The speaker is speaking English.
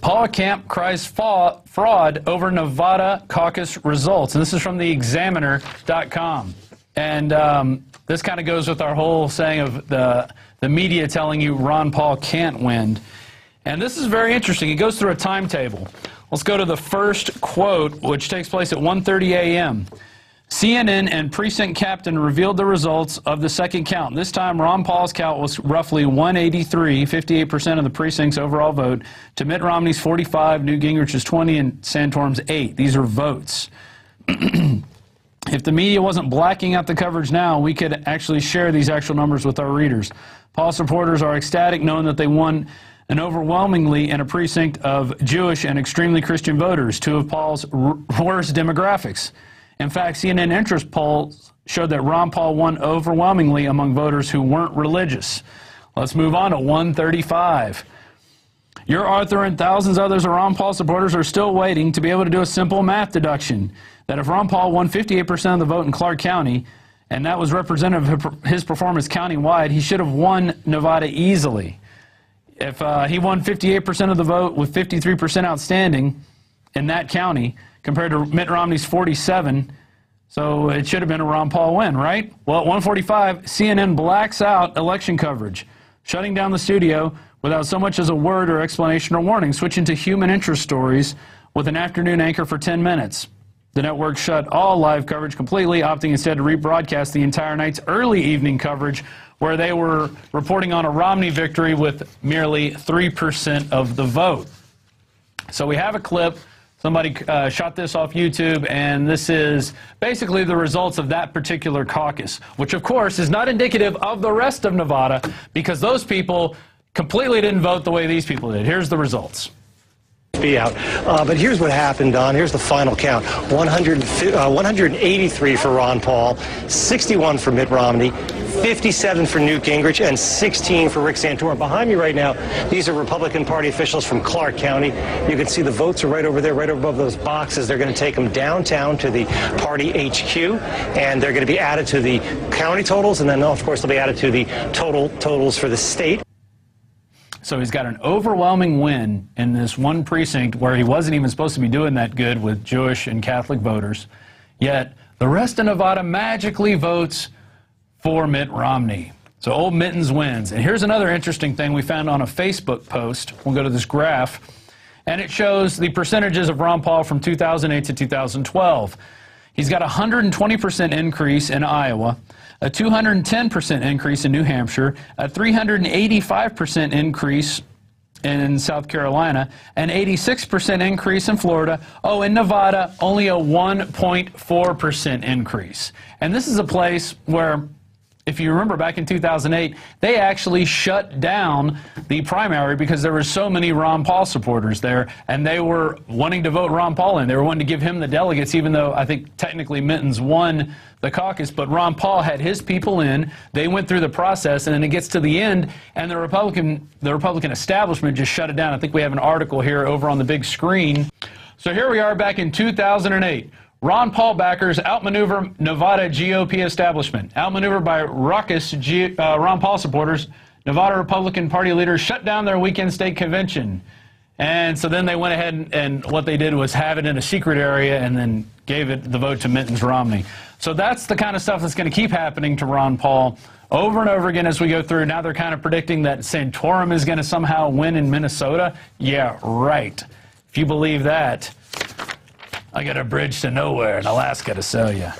Paul Camp cries fraud over Nevada caucus results. And this is from the Examiner.com. And this kind of goes with our whole saying of the media telling you Ron Paul can't win. And this is very interesting. It goes through a timetable. Let's go to the first quote, which takes place at 1:30 a.m. CNN and precinct captain revealed the results of the second count. This time, Ron Paul's count was roughly 183, 58% of the precinct's overall vote, to Mitt Romney's 45, Newt Gingrich's 20, and Santorum's 8. These are votes. If the media wasn't blacking out the coverage now, we could actually share these actual numbers with our readers. Paul supporters are ecstatic knowing that they won and overwhelmingly in a precinct of Jewish and extremely Christian voters, two of Paul's worst demographics. In fact, CNN interest polls showed that Ron Paul won overwhelmingly among voters who weren't religious. Let's move on to 135. Your Arthur and thousands others of Ron Paul supporters are still waiting to be able to do a simple math deduction, that if Ron Paul won 58% of the vote in Clark County, and that was representative of his performance countywide, he should have won Nevada easily. If he won 58% of the vote with 53% outstanding in that county, compared to Mitt Romney's 47, so it should have been a Ron Paul win, right? Well, at 1:45, CNN blacks out election coverage, shutting down the studio without so much as a word or explanation or warning, switching to human interest stories with an afternoon anchor for 10 minutes. The network shut all live coverage completely, opting instead to rebroadcast the entire night's early evening coverage, where they were reporting on a Romney victory with merely 3% of the vote. So we have a clip. Somebody shot this off YouTube, and this is basically the results of that particular caucus, which, of course, is not indicative of the rest of Nevada, because those people completely didn't vote the way these people did. Here's the results. Out. But here's what happened, Don. Here's the final count. 183 for Ron Paul, 61 for Mitt Romney, 57 for Newt Gingrich, and 16 for Rick Santorum. Behind me right now, these are Republican Party officials from Clark County. You can see the votes are right over there, right above those boxes. They're going to take them downtown to the party HQ, and they're going to be added to the county totals, and then, of course, they'll be added to the totals for the state. So he's got an overwhelming win in this one precinct where he wasn't even supposed to be doing that good with Jewish and Catholic voters. Yet the rest of Nevada magically votes for Mitt Romney. So Old Mittens wins. And here's another interesting thing we found on a Facebook post. We'll go to this graph. And it shows the percentages of Ron Paul from 2008 to 2012. He's got a 120% increase in Iowa, a 210% increase in New Hampshire, a 385% increase in South Carolina, an 86% increase in Florida. Oh, in Nevada, only a 1.4% increase. And this is a place where, if you remember back in 2008, they actually shut down the primary because there were so many Ron Paul supporters there, and they were wanting to vote Ron Paul in. They were wanting to give him the delegates, even though I think technically Mittens won the caucus, but Ron Paul had his people in. They went through the process, and then it gets to the end, and the Republican establishment just shut it down. I think we have an article here over on the big screen. So here we are back in 2008. Ron Paul backers outmaneuver Nevada GOP establishment. Outmaneuvered by raucous Ron Paul supporters, Nevada Republican Party leaders shut down their weekend state convention. And so then they went ahead and what they did was have it in a secret area and then gave it the vote to Mittens Romney. So that's the kind of stuff that's going to keep happening to Ron Paul over and over again as we go through. Now they're kind of predicting that Santorum is going to somehow win in Minnesota. Yeah, right. If you believe that, I got a bridge to nowhere in Alaska to sell you.